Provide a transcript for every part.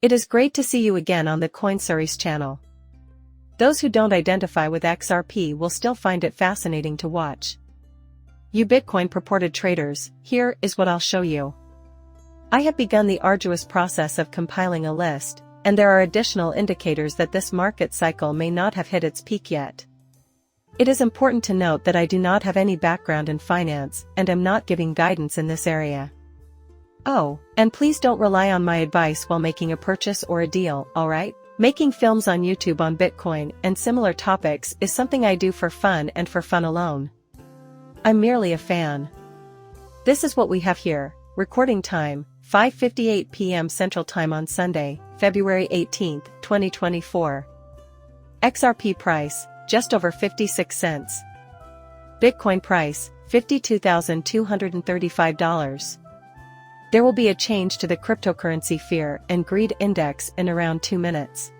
It is great to see you again on the CoinSeries channel. Those who don't identify with XRP will still find it fascinating to watch. You Bitcoin purported traders, here is what I'll show you. I have begun the arduous process of compiling a list, and there are additional indicators that this market cycle may not have hit its peak yet. It is important to note that I do not have any background in finance and am not giving guidance in this area. Oh, and please don't rely on my advice while making a purchase or a deal, alright? Making films on YouTube on Bitcoin and similar topics is something I do for fun and for fun alone. I'm merely a fan. This is what we have here. Recording time, 5:58 p.m. Central Time on Sunday, February 18, 2024. XRP price, just over 56 cents. Bitcoin price, $52,235. There will be a change to the cryptocurrency fear and greed index in around 2 minutes.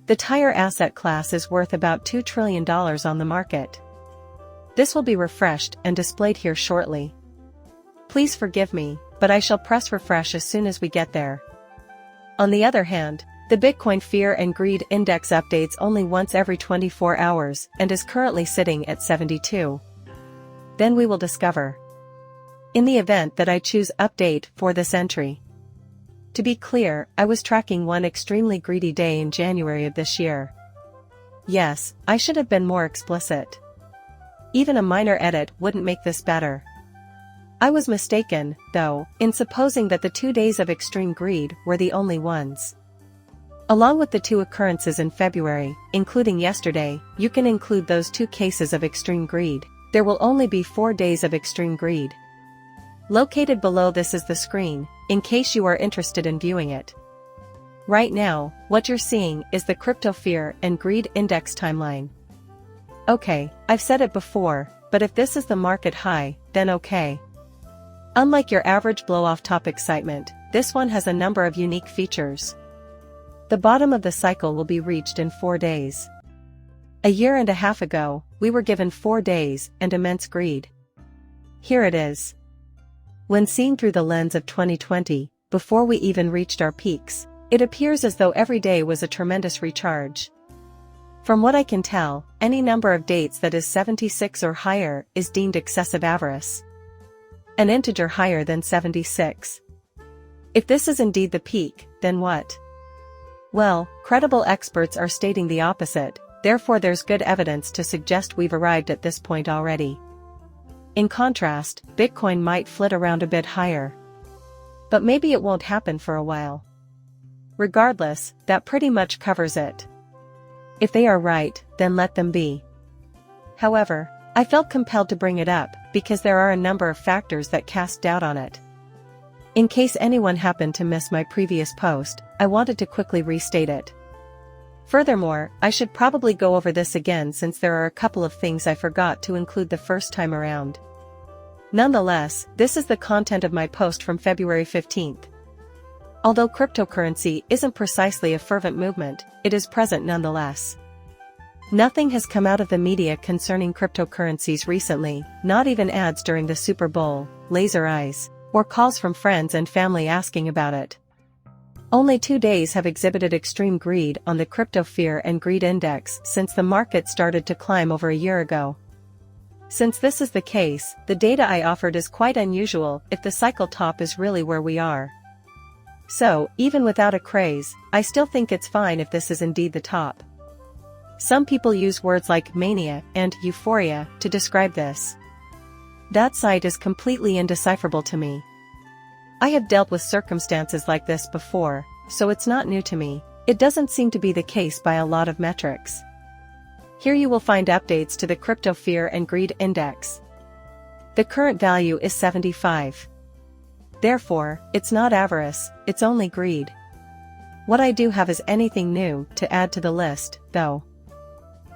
The entire asset class is worth about $2 trillion on the market. This will be refreshed and displayed here shortly. Please forgive me, but I shall press refresh as soon as we get there. On the other hand, the Bitcoin Fear and Greed Index updates only once every 24 hours and is currently sitting at 72. Then we will discover. In the event that I choose update for this entry. To be clear, I was tracking one extremely greedy day in January of this year. Yes, I should have been more explicit. Even a minor edit wouldn't make this better. I was mistaken, though, in supposing that the 2 days of extreme greed were the only ones. Along with the 2 occurrences in February, including yesterday, you can include those 2 cases of extreme greed. There will only be 4 days of extreme greed. Located below this is the screen, in case you are interested in viewing it. Right now, what you're seeing is the Crypto Fear and Greed Index timeline. Okay, I've said it before, but if this is the market high, then okay. Unlike your average blow-off top excitement, this one has a number of unique features. The bottom of the cycle will be reached in 4 days. A year and a half ago, we were given 4 days and immense greed. Here it is. When seen through the lens of 2020, before we even reached our peaks, it appears as though every day was a tremendous recharge. From what I can tell, any number of dates that is 76 or higher is deemed excessive avarice. An integer higher than 76. If this is indeed the peak, then what? Well, credible experts are stating the opposite, therefore there's good evidence to suggest we've arrived at this point already. In contrast, Bitcoin might flit around a bit higher. But maybe it won't happen for a while. Regardless, that pretty much covers it. If they are right, then let them be. However, I felt compelled to bring it up because there are a number of factors that cast doubt on it. In case anyone happened to miss my previous post, I wanted to quickly restate it. Furthermore, I should probably go over this again since there are a couple of things I forgot to include the first time around. Nonetheless, this is the content of my post from February 15th. Although cryptocurrency isn't precisely a fervent movement, it is present nonetheless. Nothing has come out of the media concerning cryptocurrencies recently, not even ads during the Super Bowl, laser eyes, or calls from friends and family asking about it. Only 2 days have exhibited extreme greed on the Crypto Fear and Greed Index since the market started to climb over a year ago. Since this is the case, the data I offered is quite unusual if the cycle top is really where we are. So, even without a craze, I still think it's fine if this is indeed the top. Some people use words like mania and euphoria to describe this. That sight is completely indecipherable to me. I have dealt with circumstances like this before, so it's not new to me. It doesn't seem to be the case by a lot of metrics. Here you will find updates to the Crypto Fear and Greed Index. The current value is 75. Therefore, it's not avarice, it's only greed. What I do have is anything new to add to the list, though.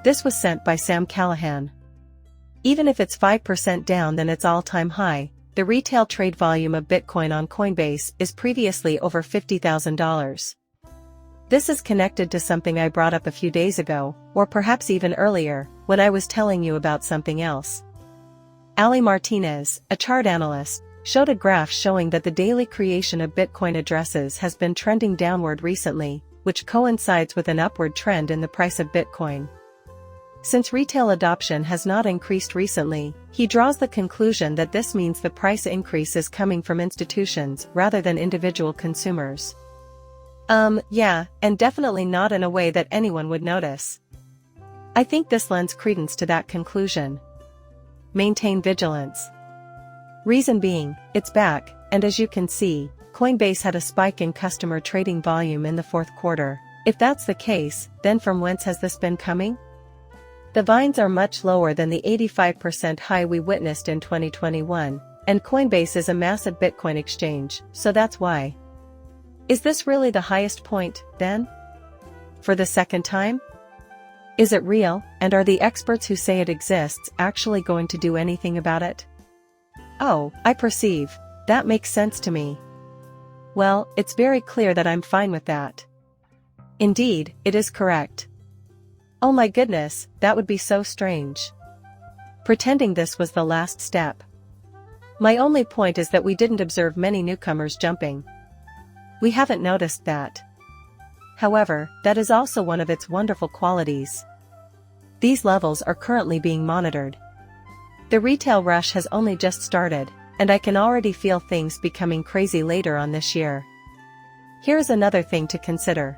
This was sent by Sam Callahan. Even if it's 5% down than its all-time high, the retail trade volume of Bitcoin on Coinbase is previously over $50,000. This is connected to something I brought up a few days ago, or perhaps even earlier, when I was telling you about something else. Ali Martinez, a chart analyst, showed a graph showing that the daily creation of Bitcoin addresses has been trending downward recently, which coincides with an upward trend in the price of Bitcoin. Since retail adoption has not increased recently, he draws the conclusion that this means the price increase is coming from institutions rather than individual consumers. Yeah, and definitely not in a way that anyone would notice. I think this lends credence to that conclusion. Maintain vigilance. Reason being, it's back, and as you can see, Coinbase had a spike in customer trading volume in the fourth quarter. If that's the case, then from whence has this been coming? The vines are much lower than the 85% high we witnessed in 2021, and Coinbase is a massive Bitcoin exchange, so that's why. Is this really the highest point, then? For the second time? Is it real, and are the experts who say it exists actually going to do anything about it? Oh, I perceive. That makes sense to me. Well, it's very clear that I'm fine with that. Indeed, it is correct. Oh my goodness, that would be so strange. Pretending this was the last step. My only point is that we didn't observe many newcomers jumping. We haven't noticed that. However, that is also one of its wonderful qualities. These levels are currently being monitored. The retail rush has only just started, and I can already feel things becoming crazy later on this year. Here's another thing to consider.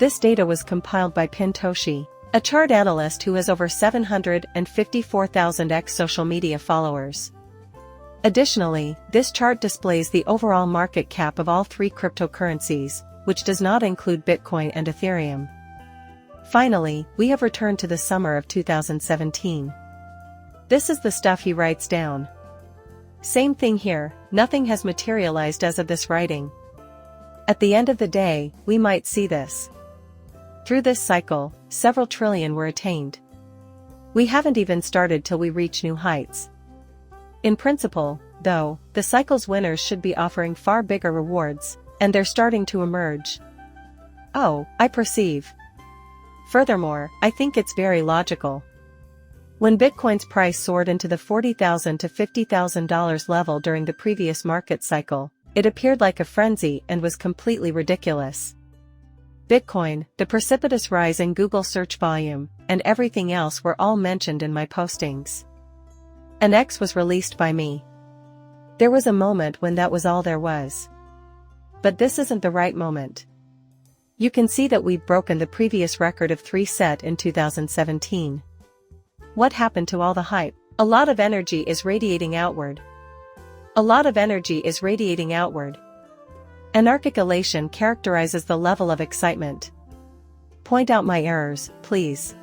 This data was compiled by Pintoshi, a chart analyst who has over 754,000 social media followers. Additionally, this chart displays the overall market cap of all three cryptocurrencies, which does not include Bitcoin and Ethereum. Finally, we have returned to the summer of 2017. This is the stuff he writes down. Same thing here, nothing has materialized as of this writing. At the end of the day, we might see this. Through this cycle, several trillion were attained. We haven't even started till we reach new heights. In principle, though, the cycle's winners should be offering far bigger rewards, and they're starting to emerge. Oh, I perceive. Furthermore, I think it's very logical. When Bitcoin's price soared into the $40,000 to $50,000 level during the previous market cycle, it appeared like a frenzy and was completely ridiculous. Bitcoin, the precipitous rise in Google search volume, and everything else were all mentioned in my postings. An X was released by me. There was a moment when that was all there was. But this isn't the right moment. You can see that we've broken the previous record of 3 set in 2017. What happened to all the hype? A lot of energy is radiating outward. Anarchic elation characterizes the level of excitement. Point out my errors, please.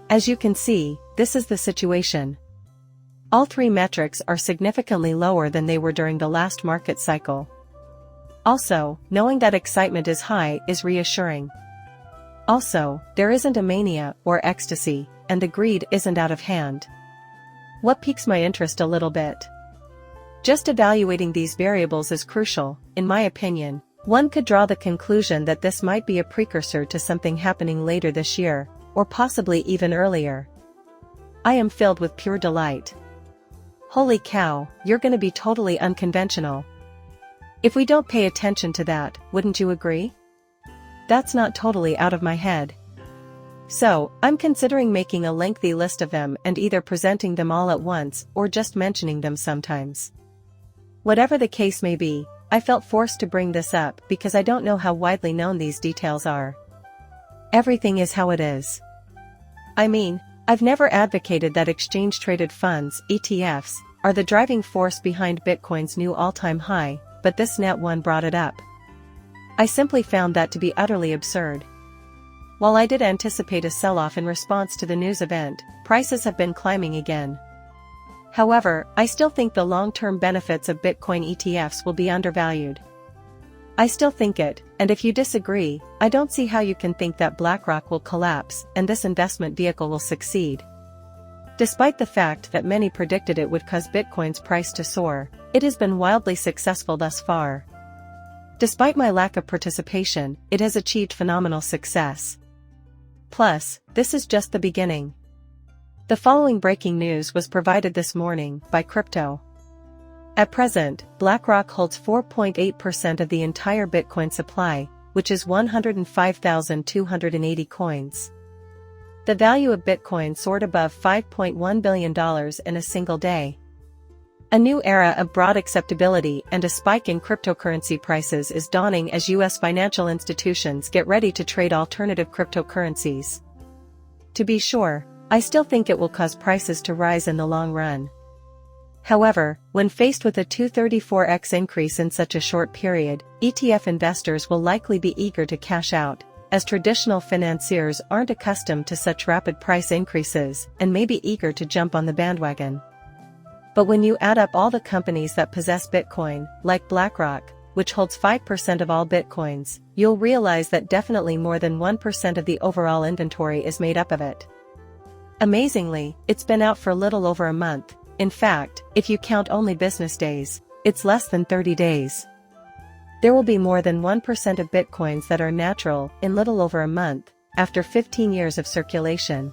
As you can see, this is the situation. All three metrics are significantly lower than they were during the last market cycle. Also, knowing that excitement is high is reassuring. Also, there isn't a mania or ecstasy, and the greed isn't out of hand. What piques my interest a little bit? Just evaluating these variables is crucial, in my opinion. One could draw the conclusion that this might be a precursor to something happening later this year, or possibly even earlier. I am filled with pure delight. Holy cow, you're gonna be totally unconventional. If we don't pay attention to that, wouldn't you agree? That's not totally out of my head. So, I'm considering making a lengthy list of them and either presenting them all at once or just mentioning them sometimes. Whatever the case may be, I felt forced to bring this up because I don't know how widely known these details are. Everything is how it is. I mean, I've never advocated that exchange-traded funds, ETFs, are the driving force behind Bitcoin's new all-time high, but this net one brought it up. I simply found that to be utterly absurd. While I did anticipate a sell-off in response to the news event, prices have been climbing again. However, I still think the long-term benefits of Bitcoin ETFs will be undervalued. I still think it, and if you disagree, I don't see how you can think that BlackRock will collapse and this investment vehicle will succeed. Despite the fact that many predicted it would cause Bitcoin's price to soar, it has been wildly successful thus far. Despite my lack of participation, it has achieved phenomenal success. Plus, this is just the beginning. The following breaking news was provided this morning by Crypto. At present, BlackRock holds 4.8% of the entire Bitcoin supply, which is 105,280 coins. The value of Bitcoin soared above $5.1 billion in a single day. A new era of broad acceptability and a spike in cryptocurrency prices is dawning as U.S. financial institutions get ready to trade alternative cryptocurrencies. To be sure, I still think it will cause prices to rise in the long run. However, when faced with a 234x increase in such a short period, ETF investors will likely be eager to cash out, as traditional financiers aren't accustomed to such rapid price increases and may be eager to jump on the bandwagon. But when you add up all the companies that possess Bitcoin, like BlackRock, which holds 5% of all Bitcoins, you'll realize that definitely more than 1% of the overall inventory is made up of it. Amazingly, it's been out for a little over a month. In fact, if you count only business days, it's less than 30 days. There will be more than 1% of Bitcoins that are natural in little over a month, after 15 years of circulation.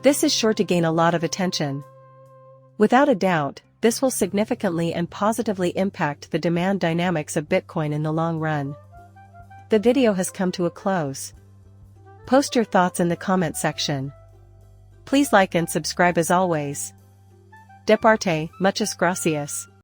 This is sure to gain a lot of attention. Without a doubt, this will significantly and positively impact the demand dynamics of Bitcoin in the long run. The video has come to a close. Post your thoughts in the comment section. Please like and subscribe as always. De parte, muchas gracias.